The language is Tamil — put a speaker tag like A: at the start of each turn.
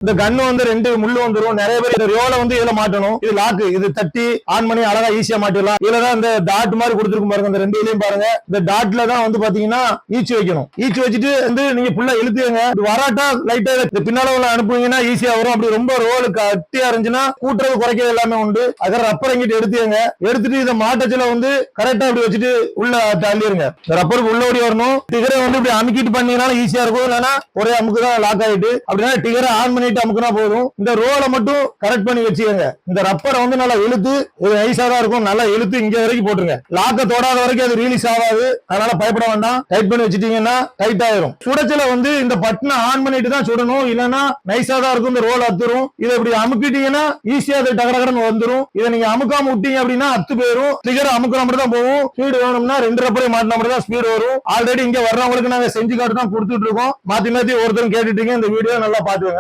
A: இந்த கன்னு வந்து 2 முள்ளு வந்துரும். நிறைய பேர் இந்த ரோல வந்து இதுல மாட்டணும். இது லாக்கு, இது தட்டி ஆன் பண்ணி அழகா ஈஸியா மாட்டிடலாம். இதுலதான் இந்த டாட் மாதிரி கொடுத்துருக்கும் பாருங்க. இந்த 2 இதுலயும் பாருங்க, இந்த டாட்ல தான் வந்து பாத்தீங்கன்னா ஈச்சு வைக்கணும். ஈச்சு வச்சுட்டு வந்து நீங்க ஃபுல்லா இழுத்துங்க. வராட்டா லைட்டா பின்னால உள்ள அனுப்புவீங்கன்னா ஈஸியா வரும். அப்படி ரொம்ப ரோலு கட்டியா இருந்துச்சுன்னா கூட்டுறது குறைக்கிறது எல்லாமே உண்டு. அதை ரப்பர் எங்கிட்ட எடுத்துங்க. எடுத்துட்டு இதை மாட்டச்சுல வந்து கரெக்டா அப்படி வச்சுட்டு உள்ள தள்ளிருங்க. ரப்பருக்கு உள்ள ஓடி வரணும். டிகரை வந்து இப்படி அமுக்கிட்டு பண்ணீங்கன்னா ஈஸியா இருக்கும். இல்லைன்னா ஒரே அமுக்கு தான் லாக் ஆயிட்டு. அப்படின்னா டிகரை ஆன் பண்ணி அமுக்குனா போதும். இந்த ரோலை மட்டும் கரெக்ட் பண்ணி வச்சுக்கோங்க. இந்த ரப்பரை வந்து நல்லா இழுத்து, இது நைஸா தான் இருக்கும், நல்லா இழுத்து இங்க வரைக்கும் போட்டுருங்க. லாக்க தொடாத வரைக்கும் அது ரிலீஸ் ஆகாது. அதனால பயப்பட வேண்டாம். டைட் பண்ணி வச்சுட்டீங்கன்னா டைட் ஆயிரும். சுடச்சல வந்து இந்த பட்டனை ஆன் பண்ணிட்டு தான் சுடணும். இல்லைன்னா நைஸா தான் இருக்கும், இந்த ரோல் அத்துரும். இதை இப்படி அமுக்கிட்டீங்கன்னா ஈஸியா அது டகடகடன்னு வந்துரும். இதை நீங்க அமுக்காம விட்டீங்க அப்படின்னா அத்து போயிரும். டிகர் அமுக்கிற மட்டும் தான் போகும். ஸ்பீடு வேணும்னா 2 ரப்பரையும் மாட்டினா மட்டும் தான் ஸ்பீடு வரும். ஆல்ரெடி இங்க வர்றவங்களுக்கு நாங்க செஞ்சு காட்டு தான் கொடுத்துட்டு இருக்கோம். மாத்தி மாத்தி ஒருத்தரும் கேட்டுட்டீங்க. இந்த வீடியோ நல்லா பாத்துக்கோங்க.